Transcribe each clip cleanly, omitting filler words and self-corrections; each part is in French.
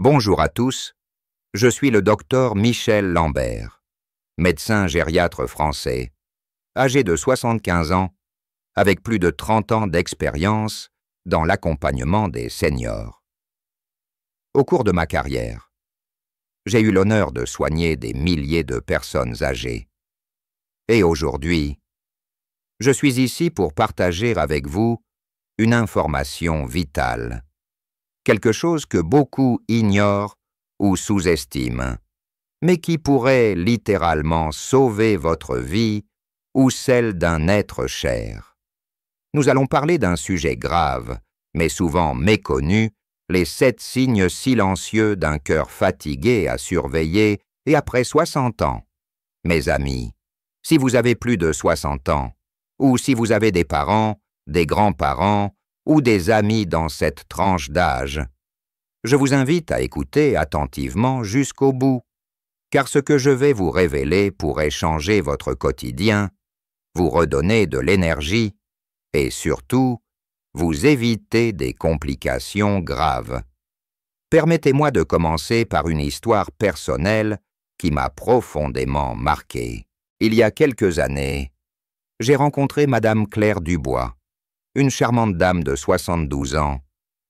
Bonjour à tous, je suis le docteur Michel Lambert, médecin gériatre français, âgé de 75 ans, avec plus de 30 ans d'expérience dans l'accompagnement des seniors. Au cours de ma carrière, j'ai eu l'honneur de soigner des milliers de personnes âgées. Et aujourd'hui, je suis ici pour partager avec vous une information vitale, quelque chose que beaucoup ignorent ou sous-estiment, mais qui pourrait littéralement sauver votre vie ou celle d'un être cher. Nous allons parler d'un sujet grave, mais souvent méconnu, les 7 signes silencieux d'un cœur fatigué à surveiller et après 60 ans. Mes amis, si vous avez plus de 60 ans, ou si vous avez des parents, des grands-parents ou des amis dans cette tranche d'âge, je vous invite à écouter attentivement jusqu'au bout, car ce que je vais vous révéler pourrait changer votre quotidien, vous redonner de l'énergie et surtout, vous éviter des complications graves. Permettez-moi de commencer par une histoire personnelle qui m'a profondément marqué. Il y a quelques années, j'ai rencontré Madame Claire Dubois, une charmante dame de 72 ans,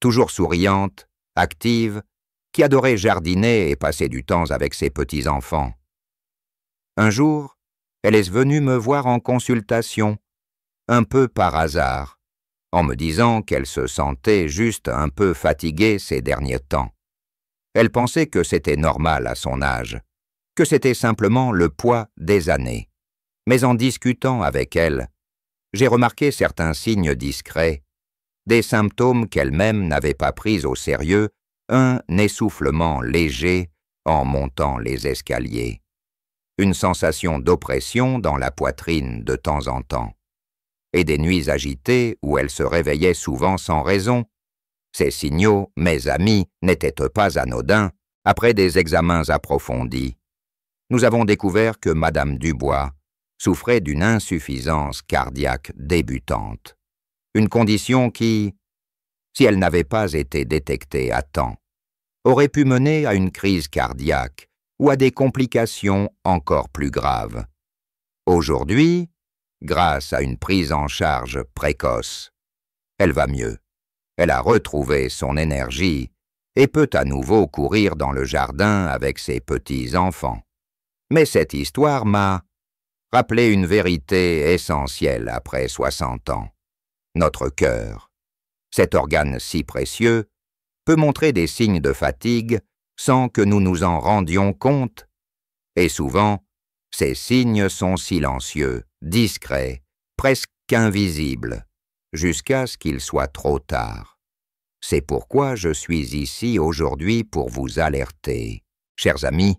toujours souriante, active, qui adorait jardiner et passer du temps avec ses petits-enfants. Un jour, elle est venue me voir en consultation, un peu par hasard, en me disant qu'elle se sentait juste un peu fatiguée ces derniers temps. Elle pensait que c'était normal à son âge, que c'était simplement le poids des années. Mais en discutant avec elle, j'ai remarqué certains signes discrets, des symptômes qu'elle-même n'avait pas pris au sérieux, un essoufflement léger en montant les escaliers, une sensation d'oppression dans la poitrine de temps en temps, et des nuits agitées où elle se réveillait souvent sans raison. Ces signaux, mes amis, n'étaient pas anodins. Après des examens approfondis, nous avons découvert que Madame Dubois souffrait d'une insuffisance cardiaque débutante, une condition qui, si elle n'avait pas été détectée à temps, aurait pu mener à une crise cardiaque ou à des complications encore plus graves. Aujourd'hui, grâce à une prise en charge précoce, elle va mieux. Elle a retrouvé son énergie et peut à nouveau courir dans le jardin avec ses petits-enfants. Mais cette histoire m'a rappelé une vérité essentielle après 60 ans. Notre cœur, cet organe si précieux, peut montrer des signes de fatigue sans que nous nous en rendions compte. Et souvent, ces signes sont silencieux, discrets, presque invisibles, jusqu'à ce qu'il soit trop tard. C'est pourquoi je suis ici aujourd'hui pour vous alerter. Chers amis,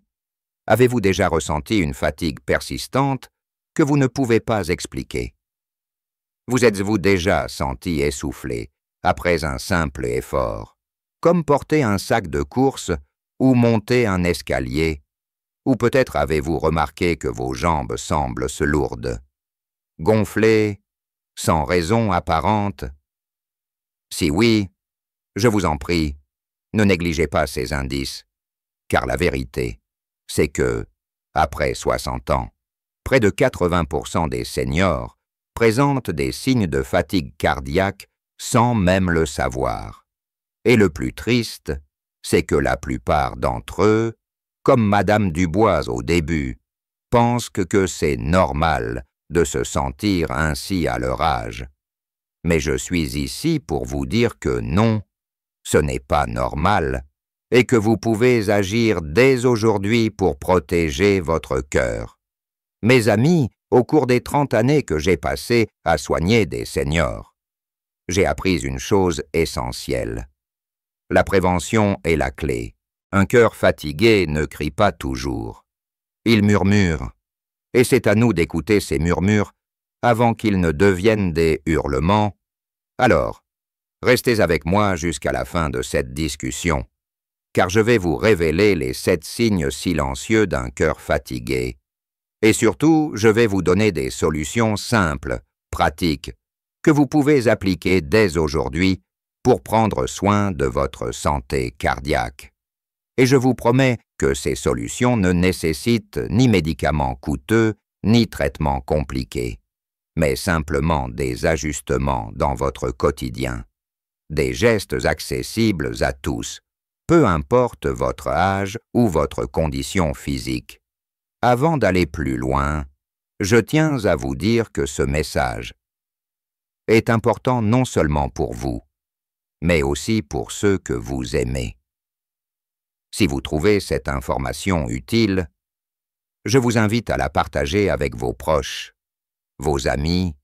avez-vous déjà ressenti une fatigue persistante que vous ne pouvez pas expliquer? Vous êtes-vous déjà senti essoufflé après un simple effort, comme porter un sac de course ou monter un escalier? Ou peut-être avez-vous remarqué que vos jambes semblent se lourdes, gonflées, sans raison apparente? Si oui, je vous en prie, ne négligez pas ces indices, car la vérité, c'est que, après 60 ans, près de 80% des seniors présentent des signes de fatigue cardiaque sans même le savoir. Et le plus triste, c'est que la plupart d'entre eux, comme Madame Dubois au début, pensent que c'est normal de se sentir ainsi à leur âge. Mais je suis ici pour vous dire que non, ce n'est pas normal, et que vous pouvez agir dès aujourd'hui pour protéger votre cœur. Mes amis, au cours des 30 années que j'ai passées à soigner des seniors, j'ai appris une chose essentielle. La prévention est la clé. Un cœur fatigué ne crie pas toujours. Il murmure, et c'est à nous d'écouter ces murmures avant qu'ils ne deviennent des hurlements. Alors, restez avec moi jusqu'à la fin de cette discussion, car je vais vous révéler les 7 signes silencieux d'un cœur fatigué. Et surtout, je vais vous donner des solutions simples, pratiques, que vous pouvez appliquer dès aujourd'hui pour prendre soin de votre santé cardiaque. et je vous promets que ces solutions ne nécessitent ni médicaments coûteux, ni traitements compliqués, mais simplement des ajustements dans votre quotidien, des gestes accessibles à tous, peu importe votre âge ou votre condition physique. Avant d'aller plus loin, je tiens à vous dire que ce message est important non seulement pour vous, mais aussi pour ceux que vous aimez. Si vous trouvez cette information utile, je vous invite à la partager avec vos proches, vos amis,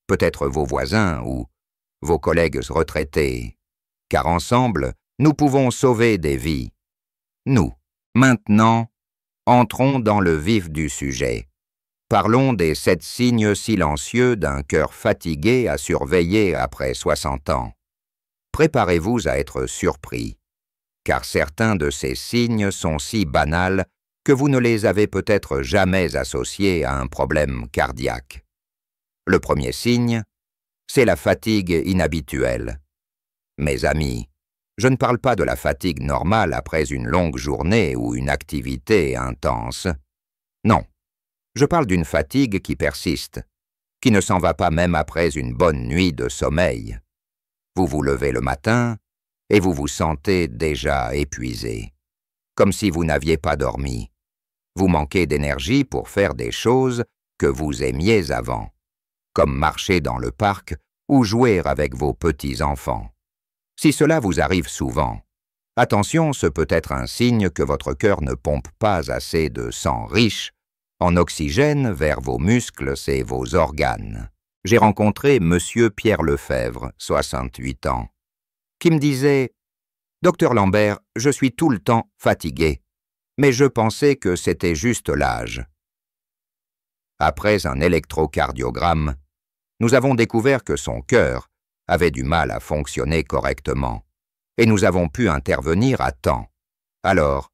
peut-être vos voisins ou vos collègues retraités, car ensemble, nous pouvons sauver des vies. Nous, maintenant, entrons dans le vif du sujet. Parlons des 7 signes silencieux d'un cœur fatigué à surveiller après 60 ans. Préparez-vous à être surpris, car certains de ces signes sont si banals que vous ne les avez peut-être jamais associés à un problème cardiaque. Le premier signe, c'est la fatigue inhabituelle. Mes amis, je ne parle pas de la fatigue normale après une longue journée ou une activité intense. Non, je parle d'une fatigue qui persiste, qui ne s'en va pas même après une bonne nuit de sommeil. Vous vous levez le matin et vous vous sentez déjà épuisé, comme si vous n'aviez pas dormi. Vous manquez d'énergie pour faire des choses que vous aimiez avant, comme marcher dans le parc ou jouer avec vos petits-enfants. Si cela vous arrive souvent, attention, ce peut être un signe que votre cœur ne pompe pas assez de sang riche en oxygène vers vos muscles et vos organes. J'ai rencontré Monsieur Pierre Lefebvre, 68 ans, qui me disait « Docteur Lambert, je suis tout le temps fatigué, mais je pensais que c'était juste l'âge. » Après un électrocardiogramme, nous avons découvert que son cœur avait du mal à fonctionner correctement, et nous avons pu intervenir à temps. Alors,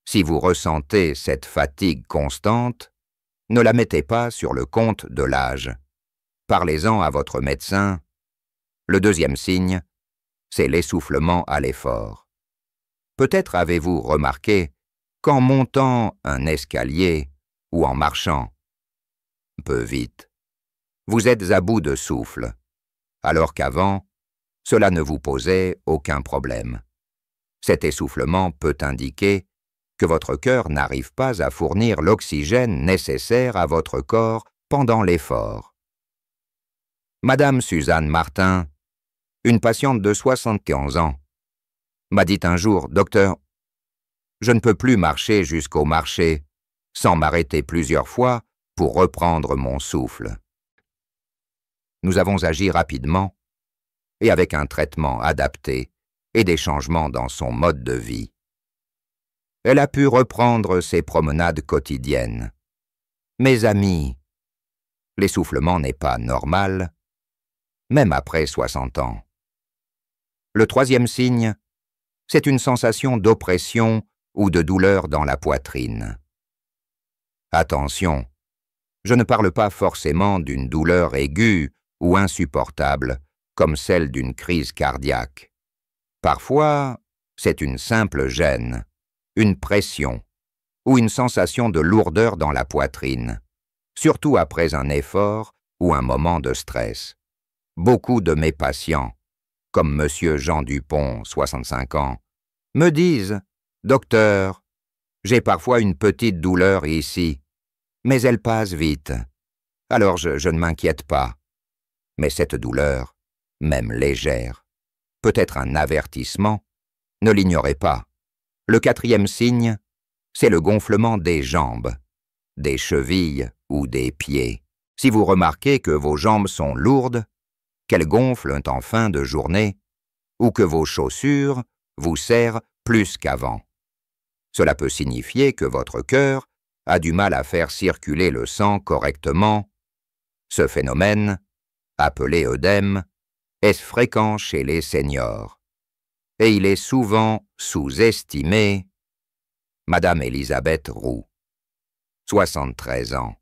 si vous ressentez cette fatigue constante, ne la mettez pas sur le compte de l'âge. Parlez-en à votre médecin. Le deuxième signe, c'est l'essoufflement à l'effort. Peut-être avez-vous remarqué qu'en montant un escalier ou en marchant un peu vite, vous êtes à bout de souffle, alors qu'avant, cela ne vous posait aucun problème. Cet essoufflement peut indiquer que votre cœur n'arrive pas à fournir l'oxygène nécessaire à votre corps pendant l'effort. Madame Suzanne Martin, une patiente de 75 ans, m'a dit un jour « Docteur, je ne peux plus marcher jusqu'au marché sans m'arrêter plusieurs fois pour reprendre mon souffle. » Nous avons agi rapidement et avec un traitement adapté et des changements dans son mode de vie. Elle a pu reprendre ses promenades quotidiennes. Mes amis, l'essoufflement n'est pas normal, même après 60 ans. Le troisième signe, c'est une sensation d'oppression ou de douleur dans la poitrine. Attention, je ne parle pas forcément d'une douleur aiguë ou insupportable, comme celle d'une crise cardiaque. Parfois, c'est une simple gêne, une pression ou une sensation de lourdeur dans la poitrine, surtout après un effort ou un moment de stress. Beaucoup de mes patients, comme Monsieur Jean Dupont, 65 ans, me disent « Docteur, j'ai parfois une petite douleur ici, mais elle passe vite, alors je ne m'inquiète pas. » Mais cette douleur, même légère, peut être un avertissement, ne l'ignorez pas. Le quatrième signe, c'est le gonflement des jambes, des chevilles ou des pieds. Si vous remarquez que vos jambes sont lourdes, qu'elles gonflent en fin de journée, ou que vos chaussures vous serrent plus qu'avant. Cela peut signifier que votre cœur a du mal à faire circuler le sang correctement. Ce phénomène, appelé œdème, est fréquent chez les seniors. Et il est souvent sous-estimé. Madame Elisabeth Roux, 73 ans,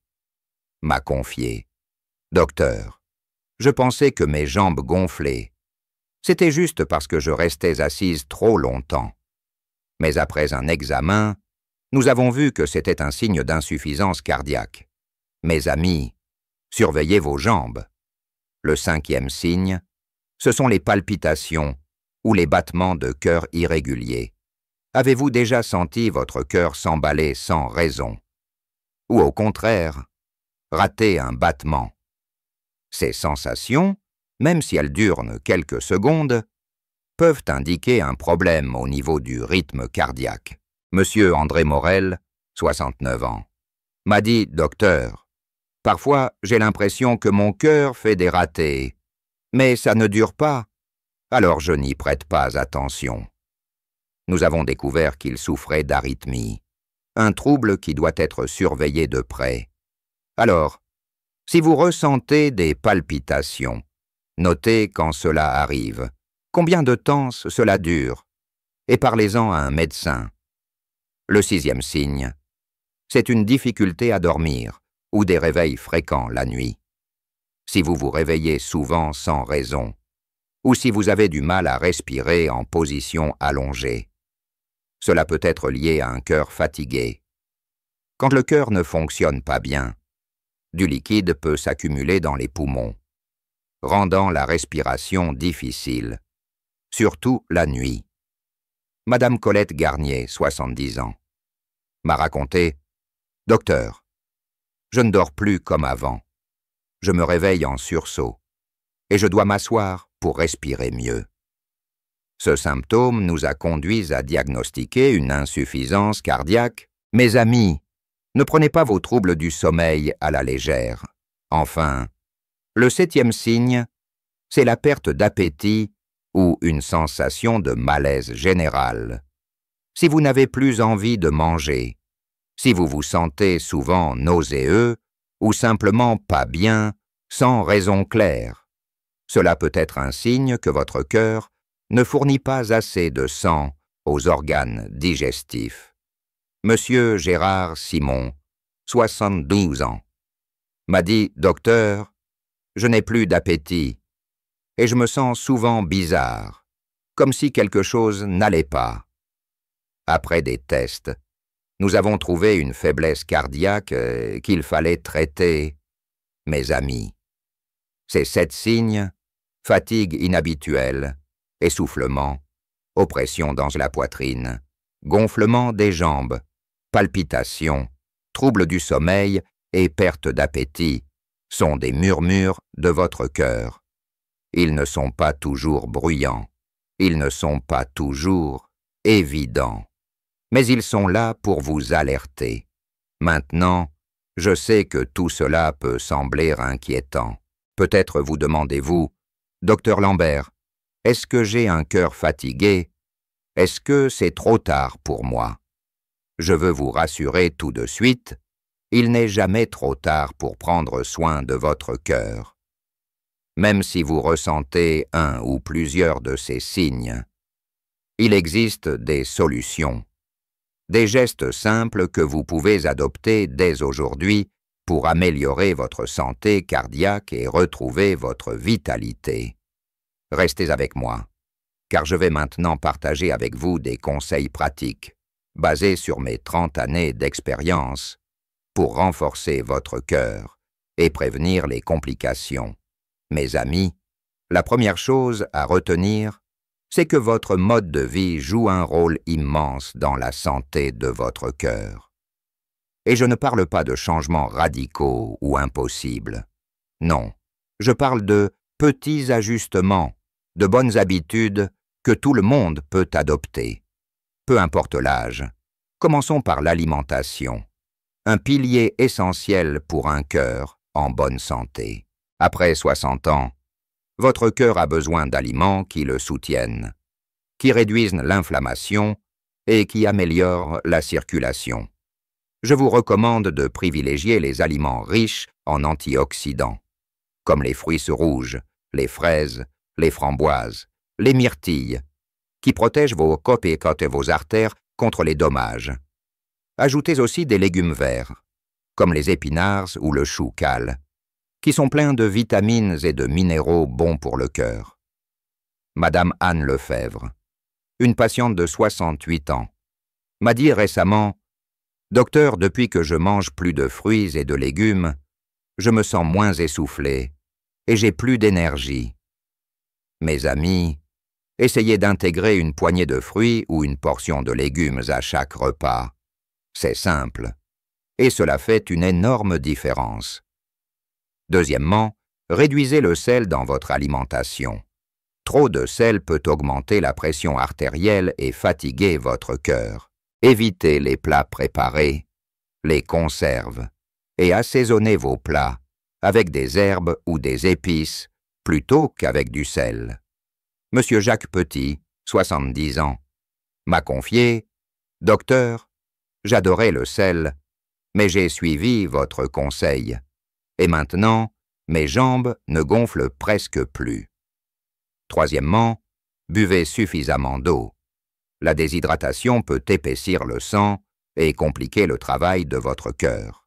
m'a confié « Docteur, je pensais que mes jambes gonflaient. C'était juste parce que je restais assise trop longtemps. Mais après un examen, nous avons vu que c'était un signe d'insuffisance cardiaque. Mes amis, surveillez vos jambes. Le 5e signe, ce sont les palpitations ou les battements de cœur irréguliers. Avez-vous déjà senti votre cœur s'emballer sans raison? Ou au contraire, rater un battement? Ces sensations, même si elles durent quelques secondes, peuvent indiquer un problème au niveau du rythme cardiaque. Monsieur André Morel, 69 ans, m'a dit « Docteur, parfois j'ai l'impression que mon cœur fait des ratés, mais ça ne dure pas, alors je n'y prête pas attention. » Nous avons découvert qu'il souffrait d'arythmie, un trouble qui doit être surveillé de près. Alors, si vous ressentez des palpitations, notez quand cela arrive, combien de temps cela dure, et parlez-en à un médecin. Le 6e signe, c'est une difficulté à dormir ou des réveils fréquents la nuit. Si vous vous réveillez souvent sans raison, ou si vous avez du mal à respirer en position allongée, cela peut être lié à un cœur fatigué. Quand le cœur ne fonctionne pas bien, du liquide peut s'accumuler dans les poumons, rendant la respiration difficile, surtout la nuit. Madame Colette Garnier, 70 ans, m'a raconté « Docteur, je ne dors plus comme avant. Je me réveille en sursaut et je dois m'asseoir pour respirer mieux. » Ce symptôme nous a conduits à diagnostiquer une insuffisance cardiaque. Mes amis, ne prenez pas vos troubles du sommeil à la légère. Enfin, le 7e signe, c'est la perte d'appétit ou une sensation de malaise général. Si vous n'avez plus envie de manger, si vous vous sentez souvent nauséeux ou simplement pas bien, sans raison claire, cela peut être un signe que votre cœur ne fournit pas assez de sang aux organes digestifs. Monsieur Gérard Simon, 72 ans, m'a dit « Docteur, je n'ai plus d'appétit et je me sens souvent bizarre, comme si quelque chose n'allait pas. » Après des tests, nous avons trouvé une faiblesse cardiaque qu'il fallait traiter. Mes amis, ces 7 signes, fatigue inhabituelle, essoufflement, oppression dans la poitrine, gonflement des jambes, palpitations, troubles du sommeil et perte d'appétit, sont des murmures de votre cœur. Ils ne sont pas toujours bruyants, ils ne sont pas toujours évidents, mais ils sont là pour vous alerter. Maintenant, je sais que tout cela peut sembler inquiétant. Peut-être vous demandez-vous, « Docteur Lambert, est-ce que j'ai un cœur fatigué? Est-ce que c'est trop tard pour moi ?» Je veux vous rassurer tout de suite, il n'est jamais trop tard pour prendre soin de votre cœur. Même si vous ressentez un ou plusieurs de ces signes, il existe des solutions, des gestes simples que vous pouvez adopter dès aujourd'hui pour améliorer votre santé cardiaque et retrouver votre vitalité. Restez avec moi, car je vais maintenant partager avec vous des conseils pratiques, basés sur mes 30 années d'expérience, pour renforcer votre cœur et prévenir les complications. Mes amis, la première chose à retenir, c'est que votre mode de vie joue un rôle immense dans la santé de votre cœur. Et je ne parle pas de changements radicaux ou impossibles. Non, je parle de petits ajustements, de bonnes habitudes que tout le monde peut adopter. Peu importe l'âge, commençons par l'alimentation, un pilier essentiel pour un cœur en bonne santé. Après 60 ans, votre cœur a besoin d'aliments qui le soutiennent, qui réduisent l'inflammation et qui améliorent la circulation. Je vous recommande de privilégier les aliments riches en antioxydants, comme les fruits rouges, les fraises, les framboises, les myrtilles, qui protègent vos côtes et vos artères contre les dommages. Ajoutez aussi des légumes verts, comme les épinards ou le chou cal, qui sont pleins de vitamines et de minéraux bons pour le cœur. Madame Anne Lefebvre, une patiente de 68 ans, m'a dit récemment « Docteur, depuis que je mange plus de fruits et de légumes, je me sens moins essoufflé et j'ai plus d'énergie. » Mes amis, essayez d'intégrer une poignée de fruits ou une portion de légumes à chaque repas. C'est simple, et cela fait une énorme différence. Deuxièmement, réduisez le sel dans votre alimentation. Trop de sel peut augmenter la pression artérielle et fatiguer votre cœur. Évitez les plats préparés, les conserves, et assaisonnez vos plats avec des herbes ou des épices plutôt qu'avec du sel. Monsieur Jacques Petit, 70 ans, m'a confié « Docteur, j'adorais le sel, mais j'ai suivi votre conseil, et maintenant, mes jambes ne gonflent presque plus. » Troisièmement, buvez suffisamment d'eau. La déshydratation peut épaissir le sang et compliquer le travail de votre cœur.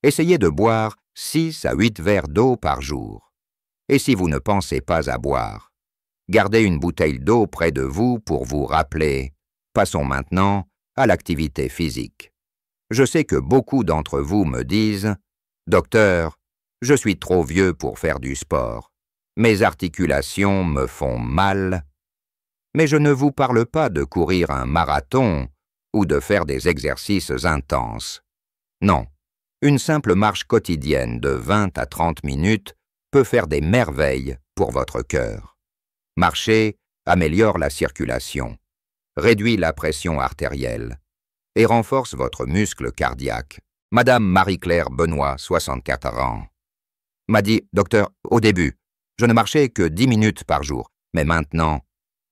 Essayez de boire 6 à 8 verres d'eau par jour. Et si vous ne pensez pas à boire, gardez une bouteille d'eau près de vous pour vous rappeler. Passons maintenant à l'activité physique. Je sais que beaucoup d'entre vous me disent « Docteur, je suis trop vieux pour faire du sport. Mes articulations me font mal. » Mais je ne vous parle pas de courir un marathon ou de faire des exercices intenses. Non, une simple marche quotidienne de 20 à 30 minutes peut faire des merveilles pour votre cœur. Marcher améliore la circulation, réduit la pression artérielle et renforce votre muscle cardiaque. Madame Marie-Claire Benoît, 64 ans, m'a dit « Docteur, au début, je ne marchais que 10 minutes par jour, mais maintenant,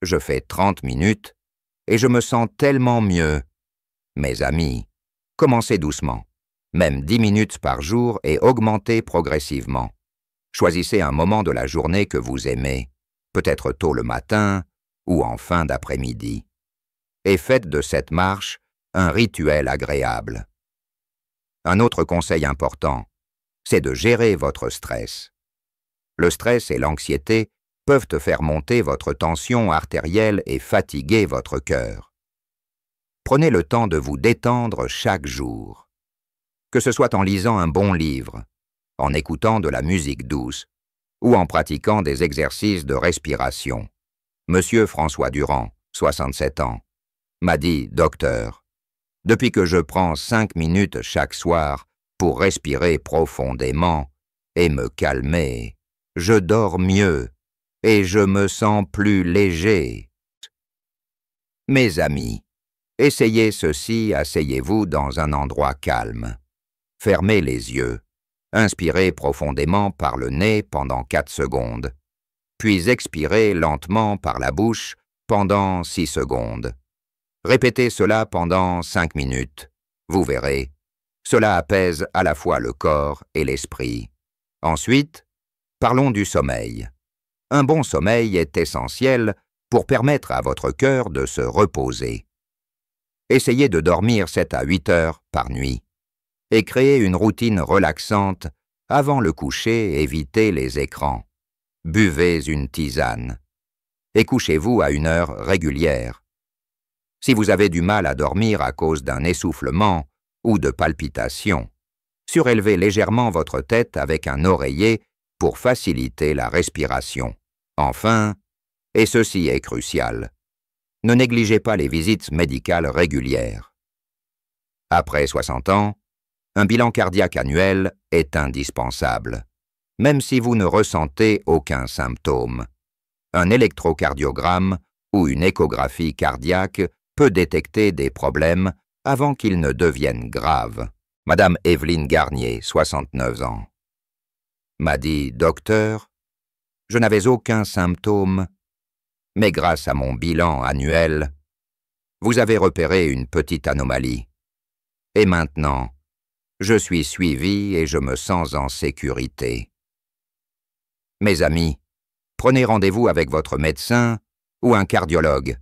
je fais 30 minutes et je me sens tellement mieux. » Mes amis, commencez doucement, même 10 minutes par jour et augmentez progressivement. Choisissez un moment de la journée que vous aimez, peut-être tôt le matin ou en fin d'après-midi, et faites de cette marche un rituel agréable. Un autre conseil important, c'est de gérer votre stress. Le stress et l'anxiété peuvent faire monter votre tension artérielle et fatiguer votre cœur. Prenez le temps de vous détendre chaque jour. Que ce soit en lisant un bon livre, en écoutant de la musique douce ou en pratiquant des exercices de respiration. Monsieur François Durand, 67 ans, m'a dit « Docteur, depuis que je prends 5 minutes chaque soir pour respirer profondément et me calmer, je dors mieux et je me sens plus léger. » Mes amis, essayez ceci, asseyez-vous dans un endroit calme. Fermez les yeux, inspirez profondément par le nez pendant 4 secondes, puis expirez lentement par la bouche pendant 6 secondes. Répétez cela pendant 5 minutes. Vous verrez, cela apaise à la fois le corps et l'esprit. Ensuite, parlons du sommeil. Un bon sommeil est essentiel pour permettre à votre cœur de se reposer. Essayez de dormir 7 à 8 heures par nuit et créez une routine relaxante avant le coucher. Évitez les écrans. Buvez une tisane et couchez-vous à une heure régulière. Si vous avez du mal à dormir à cause d'un essoufflement ou de palpitations, surélevez légèrement votre tête avec un oreiller pour faciliter la respiration. Enfin, et ceci est crucial, ne négligez pas les visites médicales régulières. Après 60 ans, un bilan cardiaque annuel est indispensable, même si vous ne ressentez aucun symptôme. Un électrocardiogramme ou une échographie cardiaque peut détecter des problèmes avant qu'ils ne deviennent graves. Madame Evelyne Garnier, 69 ans, m'a dit « Docteur, je n'avais aucun symptôme, mais grâce à mon bilan annuel, vous avez repéré une petite anomalie. Et maintenant, je suis suivi et je me sens en sécurité. » Mes amis, prenez rendez-vous avec votre médecin ou un cardiologue.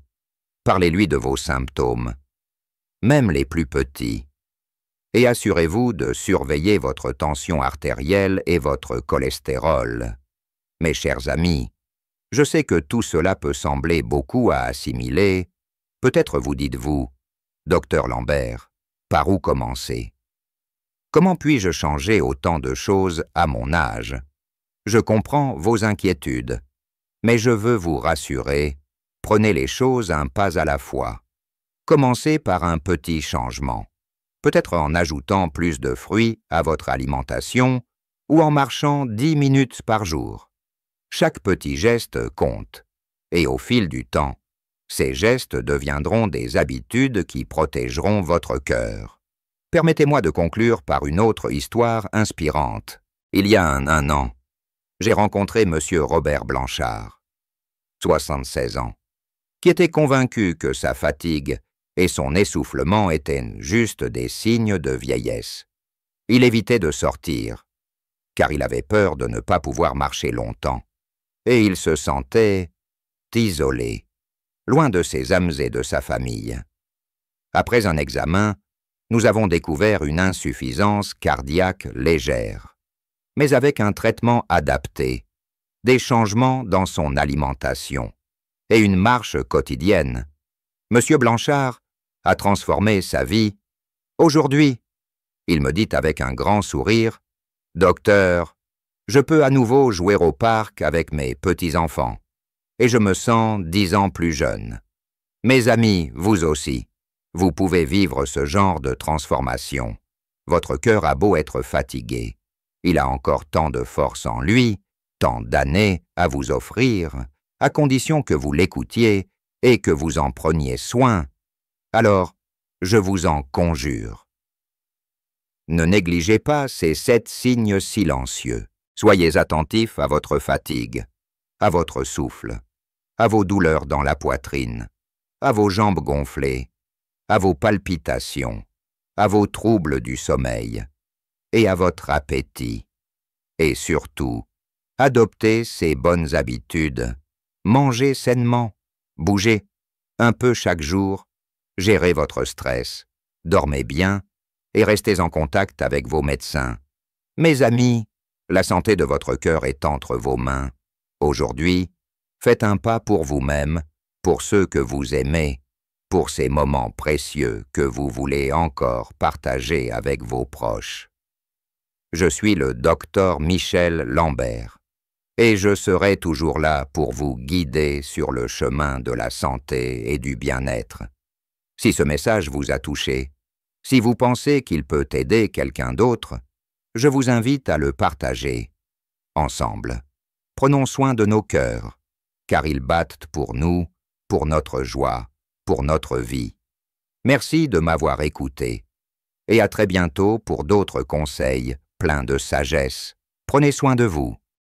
Parlez-lui de vos symptômes, même les plus petits, et assurez-vous de surveiller votre tension artérielle et votre cholestérol. Mes chers amis, je sais que tout cela peut sembler beaucoup à assimiler. Peut-être vous dites-vous, « Docteur Lambert, par où commencer? Comment puis-je changer autant de choses à mon âge? Je comprends vos inquiétudes, mais je veux vous rassurer, prenez les choses un pas à la fois. Commencez par un petit changement, peut-être en ajoutant plus de fruits à votre alimentation ou en marchant 10 minutes par jour. Chaque petit geste compte, et au fil du temps, ces gestes deviendront des habitudes qui protégeront votre cœur. Permettez-moi de conclure par une autre histoire inspirante. Il y a un an, j'ai rencontré M. Robert Blanchard, 76 ans, qui était convaincu que sa fatigue et son essoufflement étaient juste des signes de vieillesse. Il évitait de sortir, car il avait peur de ne pas pouvoir marcher longtemps, et il se sentait isolé, loin de ses amis et de sa famille. Après un examen, nous avons découvert une insuffisance cardiaque légère, mais avec un traitement adapté, des changements dans son alimentation et une marche quotidienne. M. Blanchard a transformé sa vie. Aujourd'hui, il me dit avec un grand sourire, « Docteur, je peux à nouveau jouer au parc avec mes petits-enfants, et je me sens 10 ans plus jeune. Mes amis, vous aussi, vous pouvez vivre ce genre de transformation. Votre cœur a beau être fatigué, il a encore tant de force en lui, tant d'années à vous offrir, à condition que vous l'écoutiez et que vous en preniez soin. Alors, je vous en conjure. Ne négligez pas ces 7 signes silencieux. Soyez attentifs à votre fatigue, à votre souffle, à vos douleurs dans la poitrine, à vos jambes gonflées, à vos palpitations, à vos troubles du sommeil et à votre appétit. Et surtout, adoptez ces bonnes habitudes. Mangez sainement, bougez un peu chaque jour, gérez votre stress, dormez bien et restez en contact avec vos médecins. Mes amis, la santé de votre cœur est entre vos mains. Aujourd'hui, faites un pas pour vous-même, pour ceux que vous aimez, pour ces moments précieux que vous voulez encore partager avec vos proches. Je suis le docteur Michel Lambert, et je serai toujours là pour vous guider sur le chemin de la santé et du bien-être. Si ce message vous a touché, si vous pensez qu'il peut aider quelqu'un d'autre, je vous invite à le partager. Ensemble, prenons soin de nos cœurs, car ils battent pour nous, pour notre joie, pour notre vie. Merci de m'avoir écouté, et à très bientôt pour d'autres conseils pleins de sagesse. Prenez soin de vous.